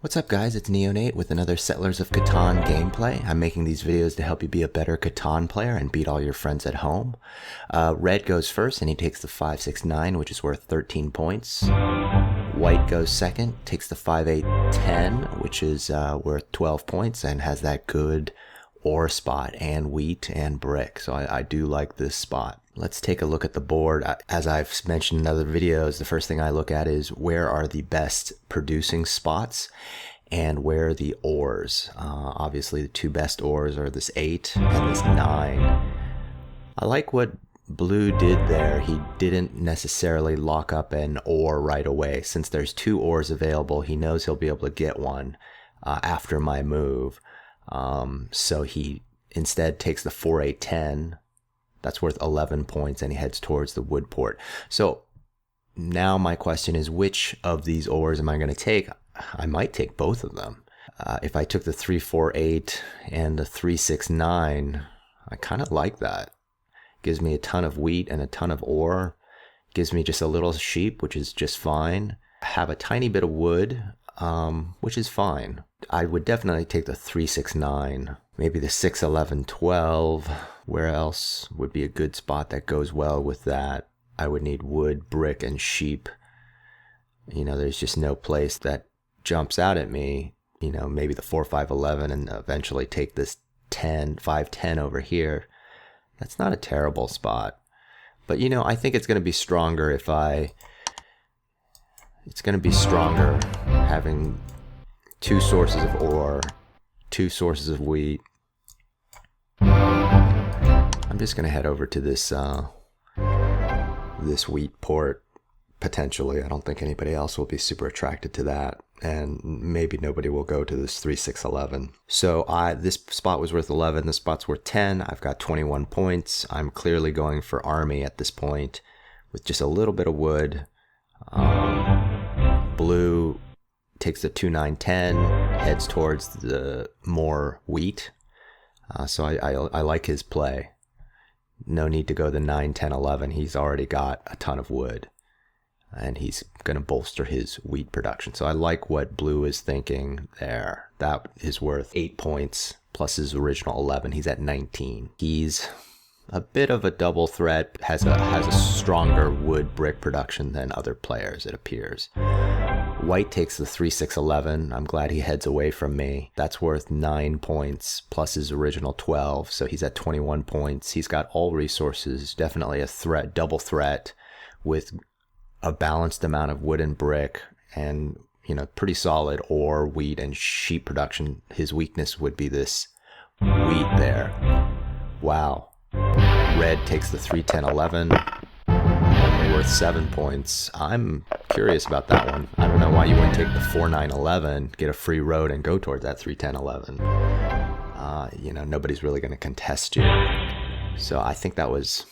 What's up guys, it's Neonate with another Settlers of Catan gameplay. I'm making these videos to help you be a better Catan player and beat all your friends at home. Red goes first and he takes the 5-6-9, which is worth 13 points. White goes second, takes the 5-8-10, which is worth 12 points and has that good ore spot and wheat and brick. So I do like this spot. Let's take a look at the board. As I've mentioned in other videos, the first thing I look at is where are the best producing spots and where are the ores. Obviously the two best ores are this 8 and this 9. I like what Blue did there. He didn't necessarily lock up an ore right away. Since there's two ores available, he knows he'll be able to get one after my move. So he instead takes the 4-8-10. That's worth 11 points, and he heads towards the wood port. So now my question is, which of these ores am I going to take? I might take both of them. If I took the 3-4-8 and the 3-6-9, I kind of like that. Gives me a ton of wheat and a ton of ore. Gives me just a little sheep, which is just fine. Have a tiny bit of wood, which is fine. I would definitely take the 3-6-9. Maybe the 6-11-12. Where else would be a good spot that goes well with that? I would need wood, brick, and sheep. You know, there's just no place that jumps out at me. You know, maybe the 4-5-11 and eventually take this 5-10 over here. That's not a terrible spot. But, you know, I think it's going to be stronger if it's going to be stronger having two sources of ore, two sources of wheat. I'm just going to head over to this this wheat port, potentially. I don't think anybody else will be super attracted to that. And maybe nobody will go to this 3-6-11. So this spot was worth 11. This spot's worth 10. I've got 21 points. I'm clearly going for army at this point with just a little bit of wood. Blue takes the 2-9-10, heads towards the more wheat. So I like his play. No need to go the 9-10-11. He's already got a ton of wood. And he's going to bolster his wheat production. So I like what Blue is thinking there. That is worth 8 points plus his original 11. He's at 19. He's a bit of a double threat. Has a stronger wood brick production than other players, it appears. White takes the 3-6-11. I'm glad he heads away from me. That's worth 9 points plus his original 12. So he's at 21 points. He's got all resources. Definitely a threat, double threat with a balanced amount of wood and brick and, you know, pretty solid ore, wheat, and sheep production. His weakness would be this wheat there. Wow. Red takes the 3-10-11. Only worth 7 points. I'm curious about that one. I don't know why you wouldn't take the 4-9-11, get a free road, and go towards that 3-10-11. You know, nobody's really going to contest you. So I think that was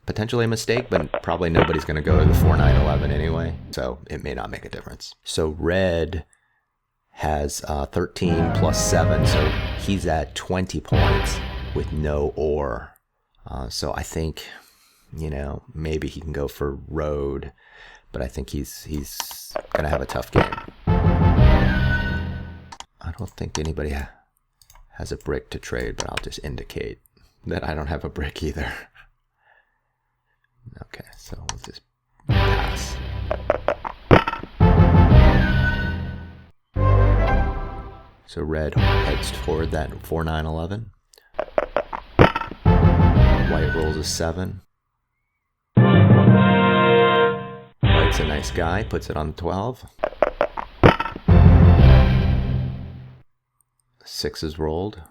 potentially a mistake, but probably nobody's going to go to the 4-9-11 anyway, so it may not make a difference. So red has 13 plus 7, so he's at 20 points with no ore. So I think, you know, maybe he can go for road, but I think he's going to have a tough game. I don't think anybody has a brick to trade, but I'll just indicate that I don't have a brick either. Okay, so we'll just pass. So red heads toward that 4-9-11. White rolls a 7. White's a nice guy, puts it on 12. 6 is rolled.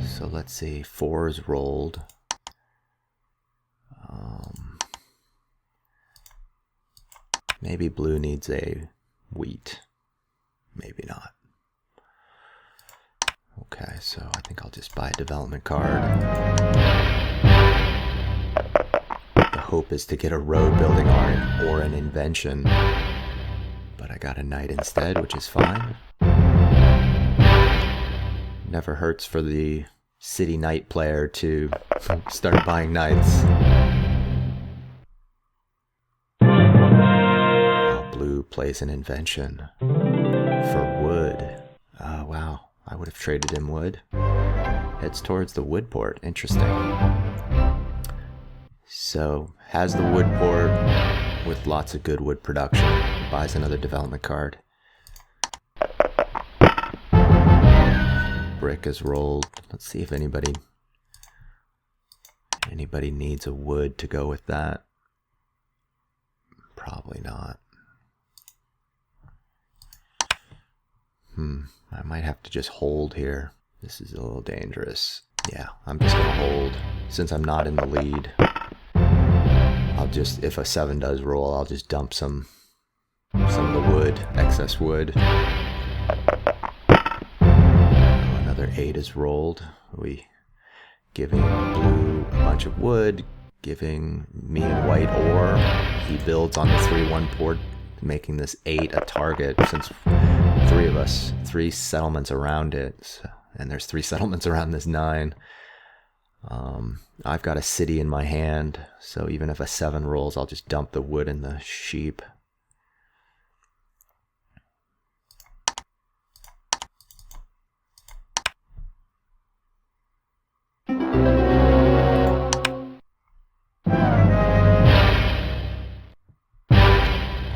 So let's see, 4 is rolled. Maybe blue needs a wheat. Maybe not. Okay, so I think I'll just buy a development card. The hope is to get a road building or an invention. But I got a knight instead, which is fine. Never hurts for the city knight player to start buying knights. plays an invention for wood. Oh, wow. I would have traded him wood. Heads towards the wood port. Interesting. So, has the wood port with lots of good wood production. Buys another development card. Brick is rolled. Let's see if anybody needs a wood to go with that. Probably not. I might have to just hold here. This is a little dangerous. Yeah, I'm just gonna hold. Since I'm not in the lead, I'll just, if a 7 does roll, I'll just dump some of the wood, excess wood. Another 8 is rolled. We giving blue a bunch of wood, giving me and white ore. He builds on the 3-1 port, making this 8 a target, since 3 settlements around it, so, and there's 3 settlements around this 9. I've got a city in my hand, so even if a 7 rolls, I'll just dump the wood and the sheep.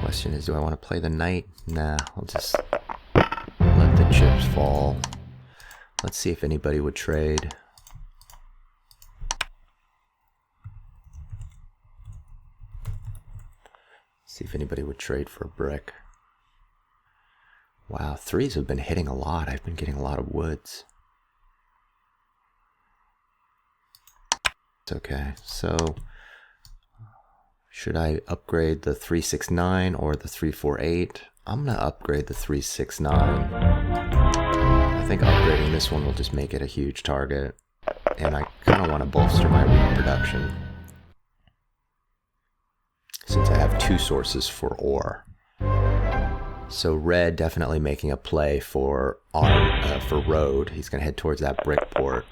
Question is, do I want to play the knight? Nah, I'll just let the chips fall. Let's see if anybody would trade. See if anybody would trade for a brick. Wow, 3s have been hitting a lot. I've been getting a lot of woods. It's okay. So, should I upgrade the 369 or the 348? I'm gonna upgrade the 369. I think upgrading this one will just make it a huge target. And I kind of want to bolster my wheat production, since I have 2 sources for ore. So red definitely making a play for road. He's gonna head towards that brick port.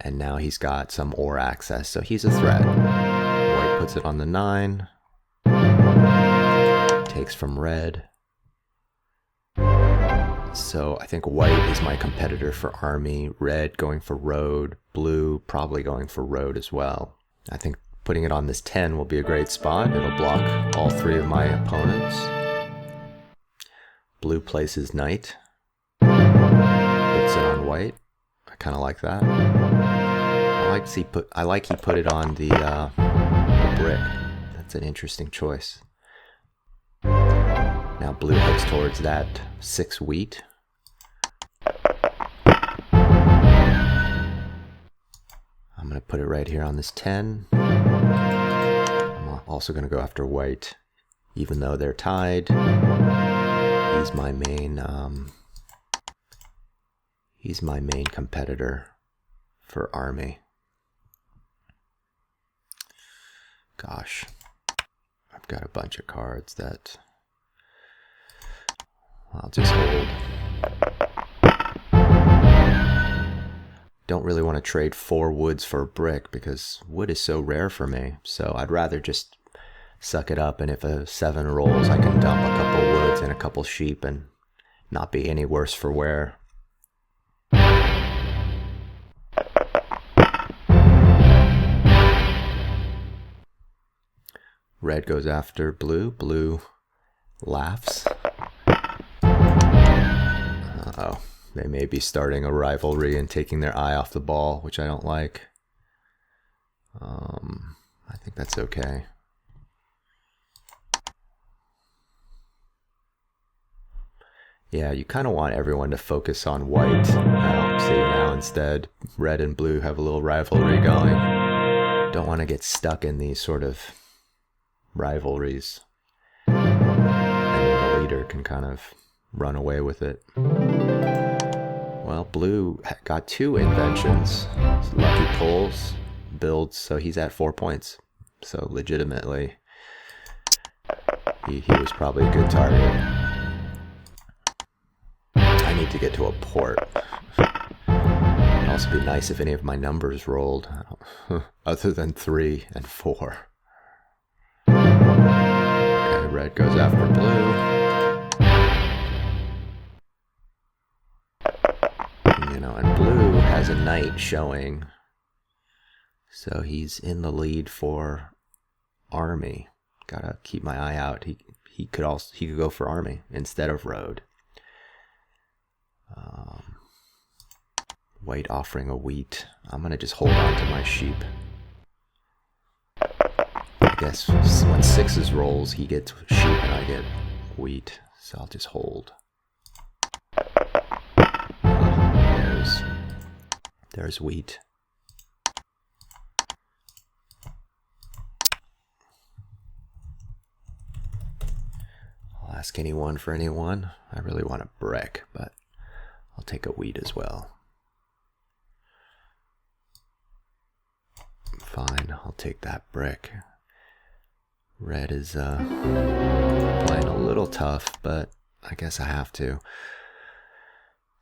And now he's got some ore access, so he's a threat. White puts it on the 9. Takes from red. So I think white is my competitor for army. Red going for road. Blue probably going for road as well. I think putting it on this 10 will be a great spot. It'll block all 3 of my opponents. Blue places knight. Puts it on white. I kind of like that. I like he put it on the brick. That's an interesting choice. Now blue heads towards that 6 wheat. I'm going to put it right here on this 10. I'm also going to go after white, even though they're tied. He's my main competitor for army. Gosh, I've got a bunch of cards that I'll just hold. Don't really want to trade 4 woods for a brick because wood is so rare for me. So I'd rather just suck it up, and if a 7 rolls, I can dump a couple woods and a couple sheep and not be any worse for wear. Red goes after blue. Blue laughs. Uh-oh. They may be starting a rivalry and taking their eye off the ball, which I don't like. I think that's okay. Yeah, you kind of want everyone to focus on white. See now instead, red and blue have a little rivalry going. Don't want to get stuck in these sort of rivalries, and the leader can kind of run away with it. Well, blue got 2 inventions. Lucky pulls, builds, so he's at 4 points. So legitimately, he was probably a good target. I need to get to a port. It'd also be nice if any of my numbers rolled, other than 3 and 4. red goes after blue. You know, and blue has a knight showing, so he's in the lead for army. Gotta keep my eye out. He could go for army instead of road. White offering a wheat. I'm gonna just hold on to my sheep. I guess when sixes rolls, he gets sheep and I get wheat, so I'll just hold. There's wheat. I'll ask anyone for anyone. I really want a brick, but I'll take a wheat as well. Fine, I'll take that brick. Red is playing a little tough, but I guess I have to.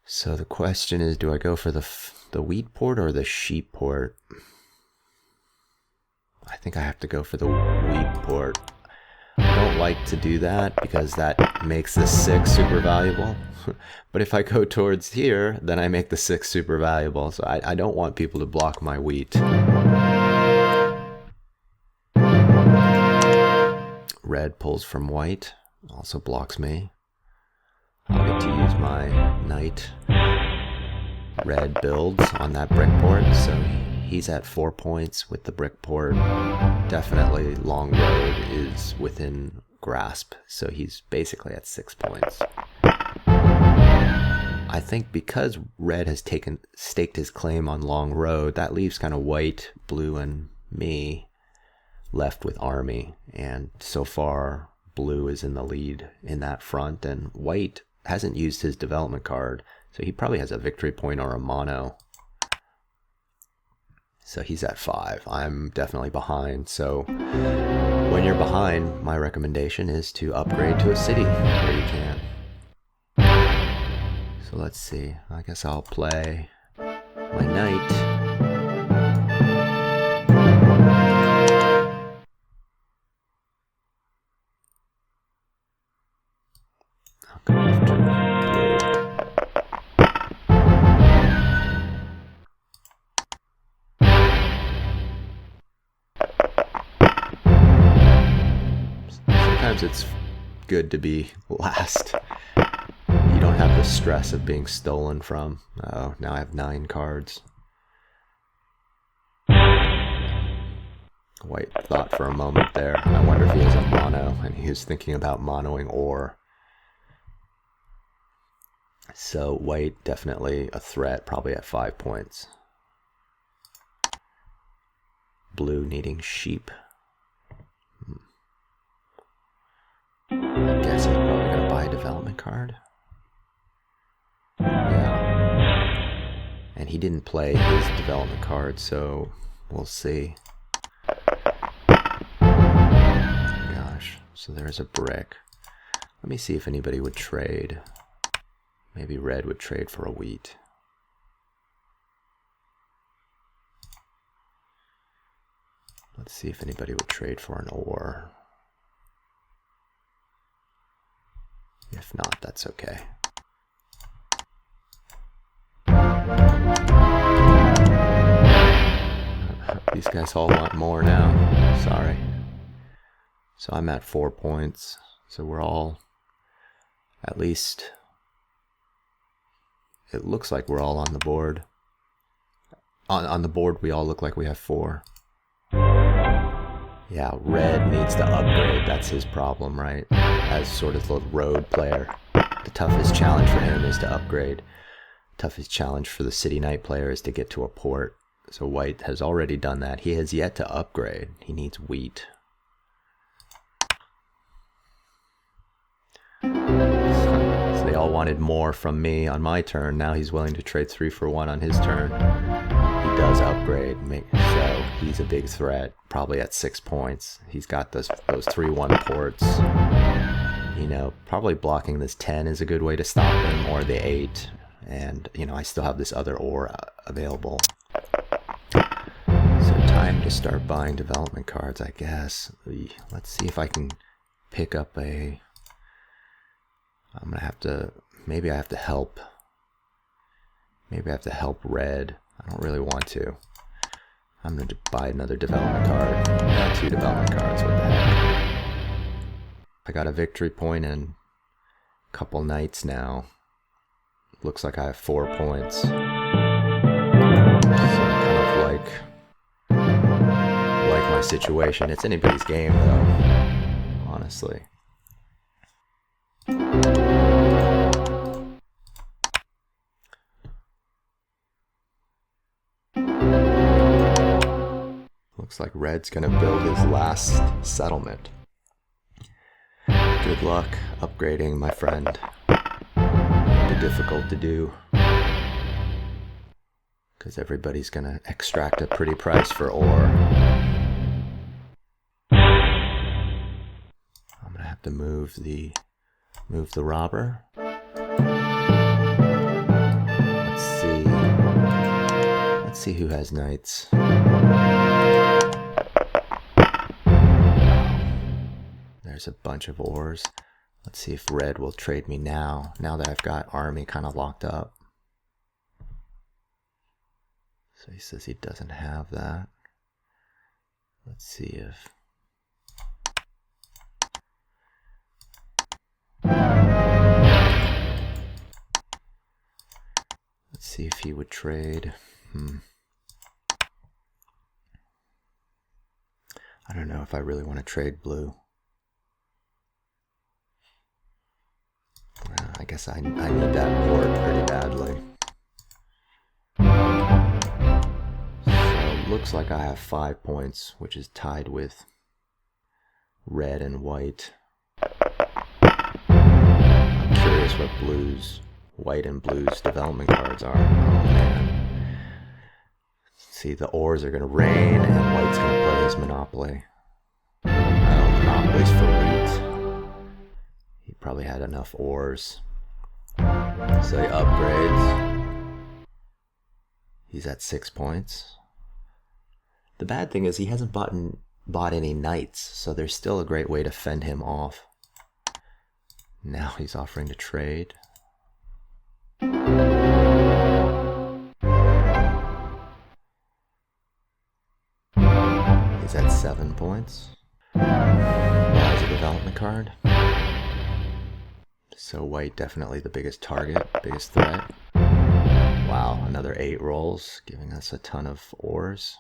So the question is, do I go for the wheat port or the sheep port? I think I have to go for the wheat port. I don't like to do that because that makes the 6 super valuable. But if I go towards here, then I make the 6 super valuable. So I don't want people to block my wheat. Red pulls from white, also blocks me. I'll get to use my knight. Red builds on that brick port, so he's at 4 points with the brick port. Definitely long road is within grasp, so he's basically at 6 points. I think because red has staked his claim on long road, that leaves kind of white, blue, and me left with army, and so far blue is in the lead in that front, and white hasn't used his development card, so he probably has a victory point or a mono. So he's at 5. I'm definitely behind. So when you're behind, my recommendation is to upgrade to a city where you can. So let's see. I guess I'll play my knight. I'll go after blue. Sometimes it's good to be last. You don't have the stress of being stolen from. Oh, now I have 9 cards. White thought for a moment there. I wonder if he has a mono, and he was thinking about monoing ore. So white definitely a threat, probably at 5 points. Blue needing sheep. I guess he's probably going to buy a development card. Yeah. And he didn't play his development card, so we'll see. Gosh, so there's a brick. Let me see if anybody would trade. Maybe red would trade for a wheat. Let's see if anybody would trade for an ore. If not, that's okay. These guys all want more now. Sorry. So I'm at 4 points. So we're all, at least, it looks like we're all on the board. On the board, we all look like we have 4. Yeah, red needs to upgrade. That's his problem, right? As sort of the road player. The toughest challenge for him is to upgrade. Toughest challenge for the city knight player is to get to a port. So white has already done that. He has yet to upgrade. He needs wheat. So they all wanted more from me on my turn. Now he's willing to trade 3 for 1 on his turn. He does upgrade, so he's a big threat, probably at 6 points. He's got those 3-1 ports. You know, probably blocking this 10 is a good way to stop him, or the 8. And, you know, I still have this other ore available. So time to start buying development cards, I guess. Let's see if I can pick up a... I'm gonna have to... Maybe I have to help. Maybe I have to help red. I don't really want to. I'm gonna buy another development card. Yeah, 2 development cards, what the heck. I got a victory point and a couple knights now. Looks like I have 4 points. So I kind of like my situation. It's anybody's game though, honestly. Looks like red's gonna build his last settlement. Good luck upgrading, my friend. It'll be difficult to do, because everybody's gonna extract a pretty price for ore. I'm gonna have to move the robber. Let's see who has knights. There's a bunch of ores. Let's see if red will trade me now that I've got army kind of locked up. So he says he doesn't have that. Let's see if... Let's see if he would trade. I don't know if I really want to trade blue. I guess I need that port pretty badly. So it looks like I have 5 points, which is tied with red and white. I'm curious what white and blue's development cards are. Oh man. See, the ores are going to rain and white's going to play his monopoly. Oh, monopoly's for wheat. He probably had enough ores. So he upgrades. He's at 6 points. The bad thing is he hasn't bought any knights, so there's still a great way to fend him off. Now he's offering to trade. He's at 7 points. Buys a development card. So white definitely the biggest target, biggest threat. Wow, another 8 rolls, giving us a ton of ores.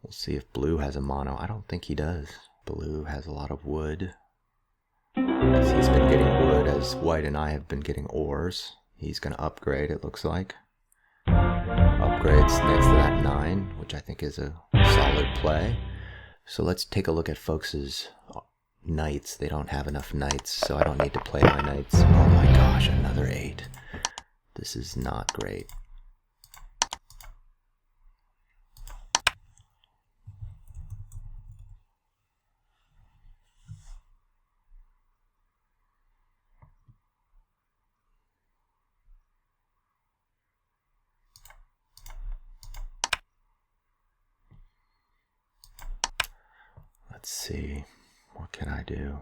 We'll see if blue has a mono. I don't think he does. Blue has a lot of wood. Because he's been getting wood as white and I have been getting ores. He's going to upgrade, it looks like. Upgrades next to that 9, which I think is a solid play. So let's take a look at folks' knights. They don't have enough knights, so I don't need to play my knights. Oh my gosh, another 8. This is not great. Let's see, what can I do?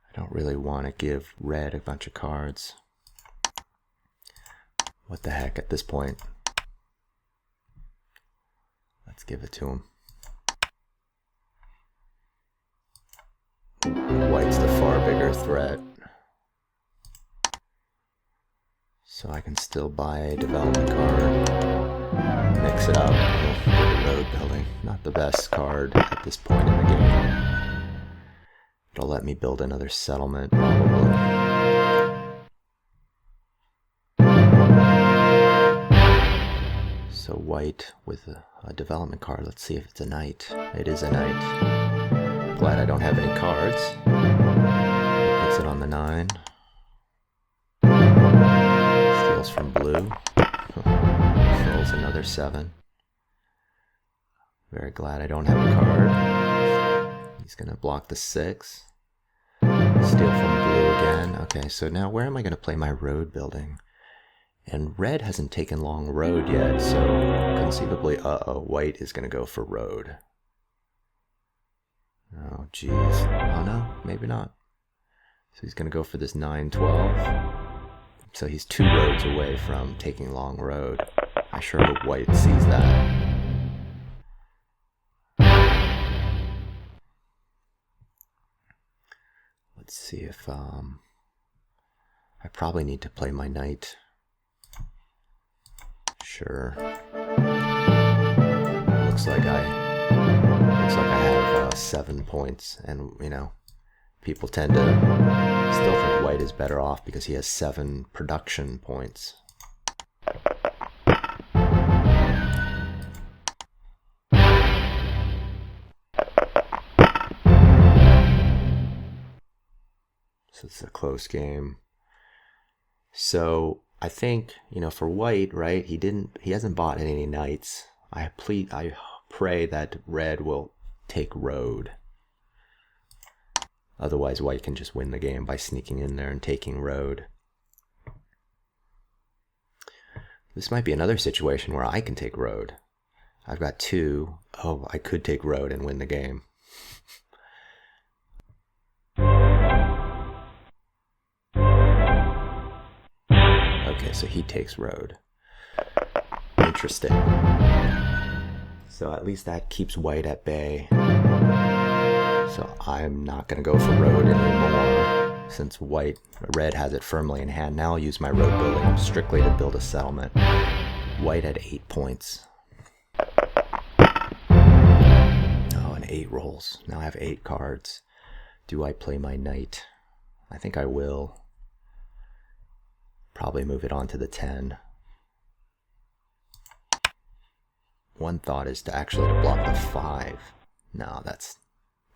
I don't really want to give red a bunch of cards. What the heck at this point? Let's give it to him. White's the far bigger threat. So I can still buy a development card. Mix it up. Road building. Not the best card at this point in the game. It'll let me build another settlement, probably. So white with a development card. Let's see if it's a knight. It is a knight. Glad I don't have any cards. He puts it on the 9. Steals from blue. Rolls another 7. Very glad I don't have a card. He's going to block the 6. Steal from blue again. Okay, so now where am I going to play my road building? And red hasn't taken long road yet, so conceivably, white is going to go for road. Oh, geez. Oh, no, maybe not. So he's going to go for this 9-12. So he's 2 roads away from taking long road. I sure hope white sees that. Let's see if I probably need to play my knight. Sure. Looks like I have 7 points, and you know, people tend to still think white is better off because he has 7 production points. So it's a close game. So I think, you know, for white, right, he hasn't bought any knights. I pray that red will take road. Otherwise, white can just win the game by sneaking in there and taking road. This might be another situation where I can take road. I've got 2. Oh, I could take road and win the game. Okay, so he takes road. Interesting. So at least that keeps white at bay. So I'm not going to go for road anymore since red has it firmly in hand. Now I'll use my road building strictly to build a settlement. White at 8 points. Oh, and 8 rolls. Now I have 8 cards. Do I play my knight? I think I will. Probably move it on to the 10. One thought is to actually block the 5. No, that's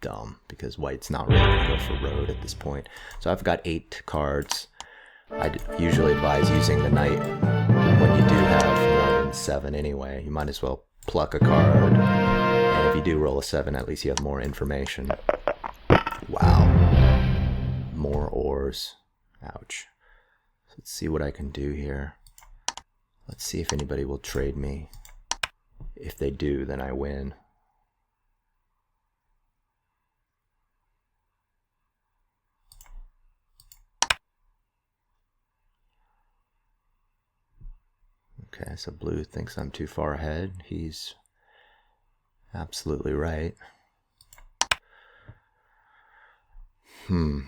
dumb because white's not really going to go for road at this point. So I've got 8 cards. I usually advise using the knight when you do have more than 7 anyway. You might as well pluck a card, and if you do roll a 7, at least you have more information. Wow. More ores. Ouch. Let's see what I can do here. Let's see if anybody will trade me. If they do, then I win. Okay, so blue thinks I'm too far ahead. He's absolutely right. I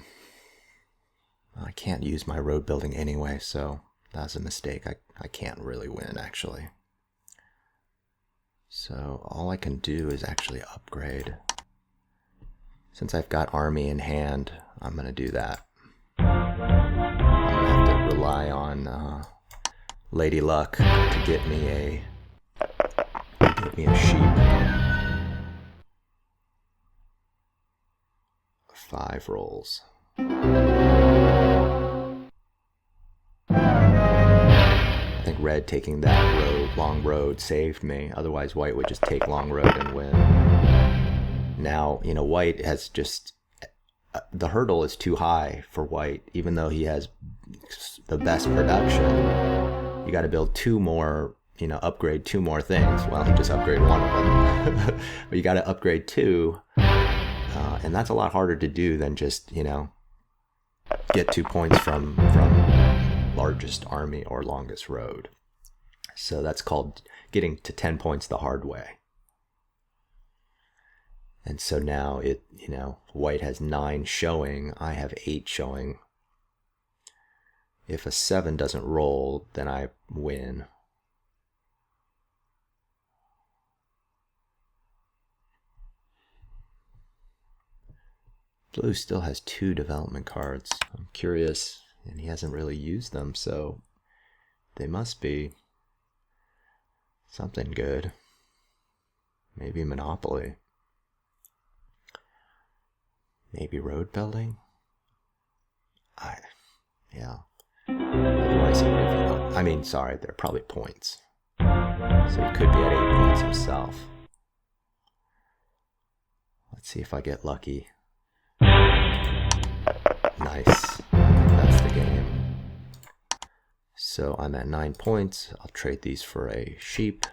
can't use my road building anyway, so that's a mistake. I can't really win, actually. So all I can do is actually upgrade. Since I've got army in hand, I'm going to do that. I'm going to have to rely on Lady Luck to get me a sheep. 5 rolls. I think red taking that long road saved me. Otherwise white would just take long road and win. Now, you know, white has just... the hurdle is too high for white. Even though he has the best production, you got to build 2 more, you know, upgrade 2 more things. Well, he just upgraded 1 of them. But you got to upgrade 2. And that's a lot harder to do than just, you know, get 2 points from largest army or longest road. So that's called getting to 10 points the hard way. And so now you know, white has 9 showing, I have 8 showing. If a 7 doesn't roll, then I win. Blue still has 2 development cards. I'm curious, and he hasn't really used them, so they must be something good. Maybe Monopoly. Maybe road building? Yeah. Otherwise he would have, I mean, sorry, they're probably points. So he could be at 8 points himself. Let's see if I get lucky. Nice. I think that's the game. So I'm at 9 points. I'll trade these for a sheep.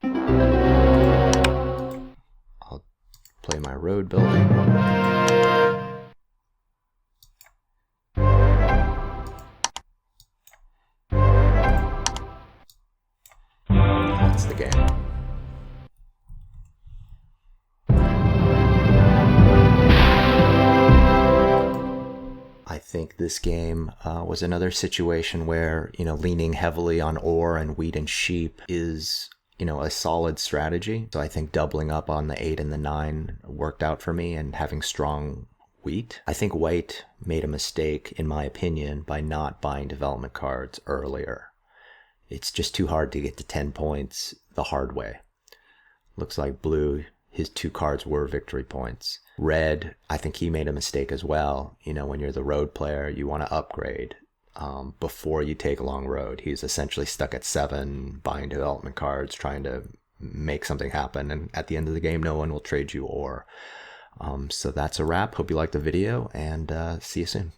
I'll play enjoy my road building. That's the game. I think this game was another situation where, leaning heavily on ore and wheat and sheep is, a solid strategy. So I think doubling up on the 8 and the 9 worked out for me, and having strong wheat. I think white made a mistake, in my opinion, by not buying development cards earlier. It's just too hard to get to 10 points the hard way. Looks like blue, his 2 cards were victory points. Red, I think he made a mistake as well. When you're the road player, you want to upgrade before you take a long road. He's essentially stuck at 7, buying development cards, trying to make something happen. And at the end of the game, no one will trade you ore. So that's a wrap. Hope you liked the video, and see you soon.